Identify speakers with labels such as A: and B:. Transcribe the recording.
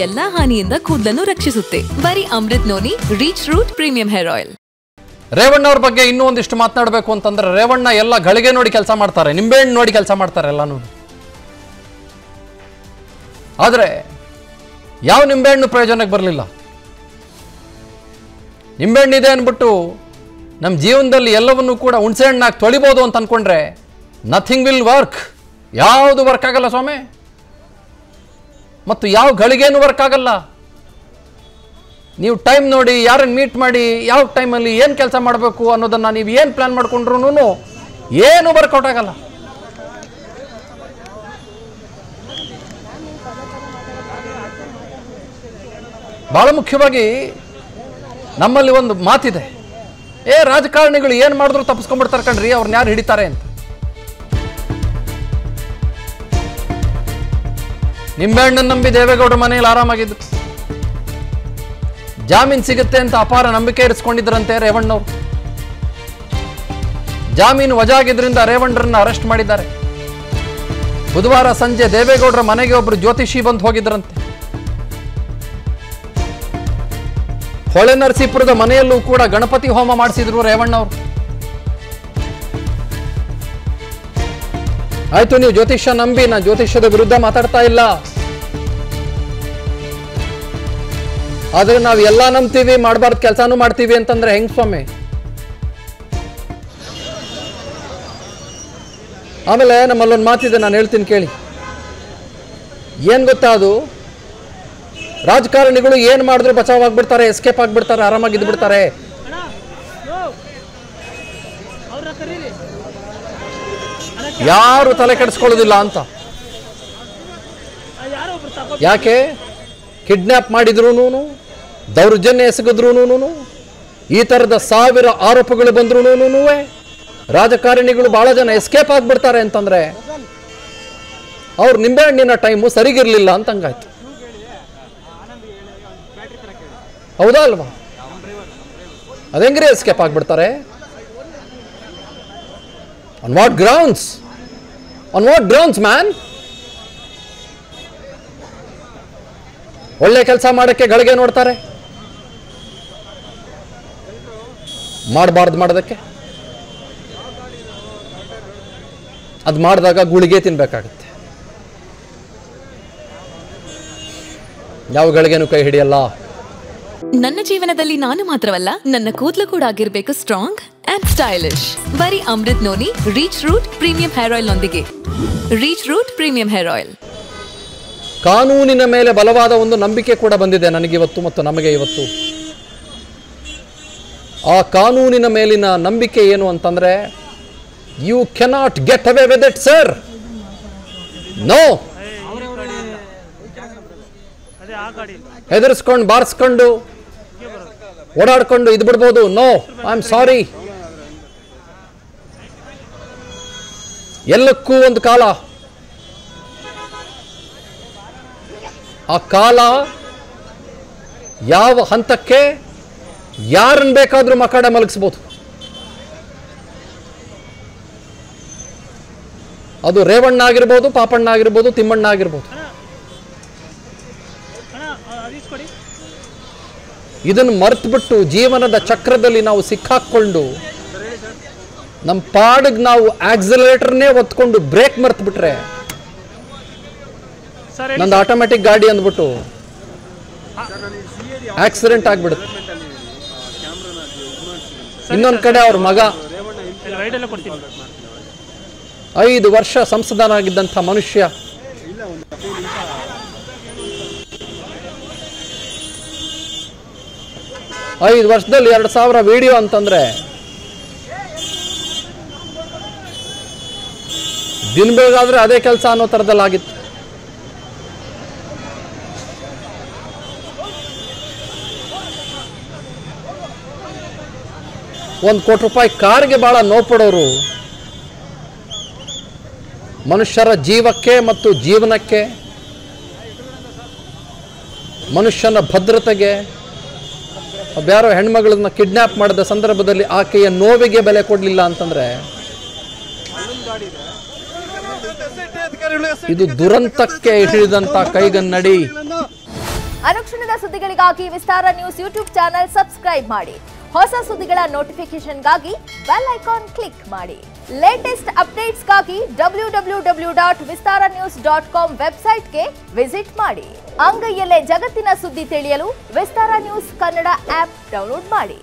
A: ಎಲ್ಲಾ ಹಾನಿಯಿಂದ ಕೂದಲನ್ನು ರಕ್ಷಿಸುತ್ತೆ. ಬರೀ Amrit noni reach root premium hair oil.
B: Revanna ಅವ್ರ ಬಗ್ಗೆ ಇನ್ನೂ ಒಂದಿಷ್ಟು ಮಾತನಾಡಬೇಕು ಅಂತಂದ್ರೆ, ರೇವಣ್ಣ ಎಲ್ಲ ಗಳಿಗೆ ನೋಡಿ ಕೆಲಸ ಮಾಡ್ತಾರೆ, ನಿಂಬೆಹಣ್ಣು ನೋಡಿ ಕೆಲಸ ಮಾಡ್ತಾರೆ ಎಲ್ಲಾನು. ಆದರೆ ಯಾವ ನಿಂಬೆಹಣ್ಣು ಪ್ರಯೋಜನಕ್ಕೆ ಬರಲಿಲ್ಲ. ನಿಂಬೆಹಣ್ಣಿದೆ ಅಂದ್ಬಿಟ್ಟು ನಮ್ಮ ಜೀವನದಲ್ಲಿ ಎಲ್ಲವನ್ನೂ ಕೂಡ ಹುಣಸೆ ಹಣ್ಣಾಗಿ ತೊಳಿಬೋದು ಅಂತ ಅಂದ್ಕೊಂಡ್ರೆ ನಥಿಂಗ್ ವಿಲ್ ವರ್ಕ್. ಯಾವುದು ವರ್ಕ್ ಆಗಲ್ಲ ಸ್ವಾಮಿ. ಮತ್ತು ಯಾವ ಗಳಿಗೇನು ವರ್ಕ್ ಆಗಲ್ಲ. ನೀವು ಟೈಮ್ ನೋಡಿ, ಯಾರನ್ನು ಮೀಟ್ ಮಾಡಿ, ಯಾವ ಟೈಮಲ್ಲಿ ಏನು ಕೆಲಸ ಮಾಡಬೇಕು ಅನ್ನೋದನ್ನು ನೀವು ಏನು ಪ್ಲ್ಯಾನ್ ಮಾಡಿಕೊಂಡ್ರೂ ಏನು ವರ್ಕೌಟ್ ಆಗಲ್ಲ. ಭಾಳ ಮುಖ್ಯವಾಗಿ ನಮ್ಮಲ್ಲಿ ಒಂದು ಮಾತಿದೆ, ರಾಜಕಾರಣಿಗಳು ಏನು ಮಾಡಿದ್ರು ತಪ್ಪಿಸ್ಕೊಂಡ್ಬಿಡ್ತಾರೆ ಕಣ್ರಿ, ಅವ್ರನ್ನ ಯಾರು ಹಿಡಿತಾರೆ ಅಂತ. ನಿಂಬೆಹಣ್ಣನ್ನು ನಂಬಿ ದೇವೇಗೌಡರ ಮನೆಯಲ್ಲಿ ಆರಾಮಾಗಿದ್ದು, ಜಾಮೀನು ಸಿಗುತ್ತೆ ಅಂತ ಅಪಾರ ನಂಬಿಕೆ ಇರಿಸ್ಕೊಂಡಿದ್ರಂತೆ ರೇವಣ್ಣವರು. ಜಾಮೀನು ವಜಾಗಿದ್ರಿಂದ ರೇವಣ್ಣರನ್ನ ಅರೆಸ್ಟ್ ಮಾಡಿದ್ದಾರೆ. ಬುಧವಾರ ಸಂಜೆ ದೇವೇಗೌಡರ ಮನೆಗೆ ಒಬ್ಬರು ಜ್ಯೋತಿಷಿ ಬಂದು ಹೋಗಿದ್ರಂತೆ. ಹೊಳೆ ನರಸೀಪುರದ ಮನೆಯಲ್ಲೂ ಕೂಡ ಗಣಪತಿ ಹೋಮ ಮಾಡಿಸಿದ್ರು ರೇವಣ್ಣವರು. ಆಯ್ತು, ನೀವು ಜ್ಯೋತಿಷ್ಯ ನಂಬಿ, ನಾನು ಜ್ಯೋತಿಷ್ಯದ ವಿರುದ್ಧ ಮಾತಾಡ್ತಾ ಇಲ್ಲ, ಆದ್ರೆ ನಾವು ಎಲ್ಲ ನಂಬ್ತೀವಿ, ಮಾಡಬಾರ್ದು ಕೆಲಸನೂ ಮಾಡ್ತೀವಿ ಅಂತಂದ್ರೆ ಹೆಂಗ್ ಸ್ವಾಮಿ? ಆಮೇಲೆ ನಮ್ಮಲ್ಲೊಂದು ಮಾತಿದೆ, ನಾನು ಹೇಳ್ತೀನಿ ಕೇಳಿ. ಏನ್ ಗೊತ್ತಾ ಅದು? ರಾಜಕಾರಣಿಗಳು ಏನ್ ಮಾಡಿದ್ರು ಬಚಾವ್ ಆಗ್ಬಿಡ್ತಾರೆ, ಎಸ್ಕೇಪ್ ಆಗ್ಬಿಡ್ತಾರೆ, ಆರಾಮಾಗಿದ್ದು ಬಿಡ್ತಾರೆ. ಯಾರು ತಲೆ ಕೆಡಿಸ್ಕೊಳ್ಳೋದಿಲ್ಲ ಅಂತ. ಯಾಕೆ? ಕಿಡ್ನಾಪ್ ಮಾಡಿದ್ರು, ದೌರ್ಜನ್ಯ ಎಸಗಿದ್ರು, ಈ ತರದ 1000 ಆರೋಪಗಳು ಬಂದ್ರು ರಾಜಕಾರಣಿಗಳು ಬಹಳ ಜನ ಎಸ್ಕೇಪ್ ಆಗ್ಬಿಡ್ತಾರೆ ಅಂತಂದ್ರೆ ಅವ್ರ ನಿಂಬೆಹಣ್ಣಿನ ಟೈಮು ಸರಿಗಿರ್ಲಿಲ್ಲ ಅಂತ ಹಂಗಾಯ್ತು. ಹೌದಾ ಅಲ್ವಾ? ಅದೆಂಗ್ರಿ ಎಸ್ಕೇಪ್ ಆಗ್ಬಿಡ್ತಾರೆ? On what grounds? On what grounds man? ಒಳ್ಳೆ ಕೆಲಸ ಮಾಡಕ್ಕೆ ಗಳಿಗೆ ನೋಡ್ತಾರೆ, ಮಾಡಬಾರ್ದು ಮಾಡೋದಕ್ಕೆ. ಅದು ಮಾಡಿದಾಗ ಗುಳಿಗೆ ತಿನ್ಬೇಕಾಗತ್ತೆ. ಯಾವ ಗಳಿಗೆನೂ ಕೈ ಹಿಡಿಯಲ್ಲ.
A: ನನ್ನ ಜೀವನದಲ್ಲಿ ನಾನು ಮಾತ್ರವಲ್ಲ, ನನ್ನ ಕೂದಲು ಕೂಡ ಆಗಿರ್ಬೇಕು ಸ್ಟ್ರಾಂಗ್ ಅಂಡ್ ಸ್ಟೈಲಿಶ್. ಬರೀ Amrit noni reach root premium hair oil ನೊಂದಿಗೆ. Reach root premium hair oil.
B: ಕಾನೂನಿನ ಮೇಲೆ ಬಲವಾದ ಒಂದು ನಂಬಿಕೆ ಕೂಡ ಬಂದಿದೆ ನನಗಿವತ್ತು ಮತ್ತು ನಮಗೆ ಇವತ್ತು. ಆ ಕಾನೂನಿನ ಮೇಲಿನ ನಂಬಿಕೆ ಏನು ಅಂತಂದ್ರೆ, you cannot get away with it sir. No. ಹೆದರ್ಸ್ಕೊಂಡು ಬಾರಿಸ್ಕೊಂಡು ಓಡಾಡ್ಕೊಂಡು ಇದು ಬಿಡ್ಬೋದು. No, I am sorry. ಎಲ್ಲಕ್ಕೂ ಒಂದು ಕಾಲ. ಆ ಕಾಲ ಯಾವ ಹಂತಕ್ಕೆ ಯಾರನ್ನು ಬೇಕಾದ್ರೂ ಮಕಾಡೆ ಮಲಗಿಸ್ಬೋದು. ಅದು ರೇವಣ್ಣ ಆಗಿರ್ಬೋದು, ಪಾಪಣ್ಣ ಆಗಿರ್ಬೋದು, ತಿಮ್ಮಣ್ಣ ಆಗಿರ್ಬೋದು. ಇದನ್ನು ಮರೆತುಬಿಟ್ಟು ಜೀವನದ ಚಕ್ರದಲ್ಲಿ ನಾವು ಸಿಕ್ಕಾಕೊಂಡು ನಮ್ಮ ಪಾಡಿಗೆ ನಾವು ಆಕ್ಸಿಲರೇಟರ್ನೇ ಒತ್ಕೊಂಡು ಬ್ರೇಕ್ ಮರ್ತು ಬಿಟ್ರೆ, ನಂದು ಆಟೋಮ್ಯಾಟಿಕ್ ಗಾಡಿ ಅಂದ್ಬಿಟ್ಟು ಆಕ್ಸಿಡೆಂಟ್ ಆಗ್ಬಿಡುತ್ತೆ. ಇನ್ನೊಂದು ಕಡೆ ಅವ್ರ ಮಗ 5 ವರ್ಷ ಸಂಸದನಾಗಿದ್ದಂಥ ಮನುಷ್ಯ ಐದು ವರ್ಷದಲ್ಲಿ 2000 ವಿಡಿಯೋ ಅಂತಂದ್ರೆ ದಿನ ಬೆಳಗಾದ್ರೆ ಅದೇ ಕೆಲಸ ಅನ್ನೋ ಥರದಲ್ಲಾಗಿತ್ತು. ₹1 ಕೋಟಿ ಕಾರ್ಗೆ ಬಹಳ ನೋವು ಪಡೋರು ಮನುಷ್ಯರ ಜೀವಕ್ಕೆ ಮತ್ತು ಜೀವನಕ್ಕೆ, ಮನುಷ್ಯನ ಭದ್ರತೆಗೆ, ಯಾರೋ ಹೆಣ್ಮಗಳನ್ನ ಕಿಡ್ನಾಪ್ ಮಾಡಿದ ಸಂದರ್ಭದಲ್ಲಿ ಆಕೆಯ ನೋವಿಗೆ ಬೆಲೆ ಕೊಡಲಿಲ್ಲ ಅಂತಂದ್ರೆ ಇದು ದುರಂತಕ್ಕೆ ಹಿಡಿದಂತ ಕೈಗನ್ನಡಿ.
C: ಅನುಕ್ಷಣದ ಸುದ್ದಿಗಳಿಗಾಗಿ ವಿಸ್ತಾರ ನ್ಯೂಸ್ ಯೂಟ್ಯೂಬ್ ಚಾನೆಲ್ ಸಬ್ಸ್ಕ್ರೈಬ್ ಮಾಡಿ. ಹೊಸ ಸುದ್ದಿಗಳ ನೋಟಿಫಿಕೇಶನ್ಗಾಗಿ ಬೆಲ್ ಐಕಾನ್ ಕ್ಲಿಕ್ ಮಾಡಿ. ಲೇಟೆಸ್ಟ್ ಅಪ್ಡೇಟ್ಸ್ಗಾಗಿ www.vistaranews.com ವೆಬ್ಸೈಟ್ಗೆ ವಿಸಿಟ್ ಮಾಡಿ. ಅಂಗೈಯಲ್ಲೇ ಜಗತ್ತಿನ ಸುದ್ದಿ ತಿಳಿಯಲು ವಿಸ್ತಾರ ನ್ಯೂಸ್ ಕನ್ನಡ ಆಪ್ ಡೌನ್ಲೋಡ್ ಮಾಡಿ.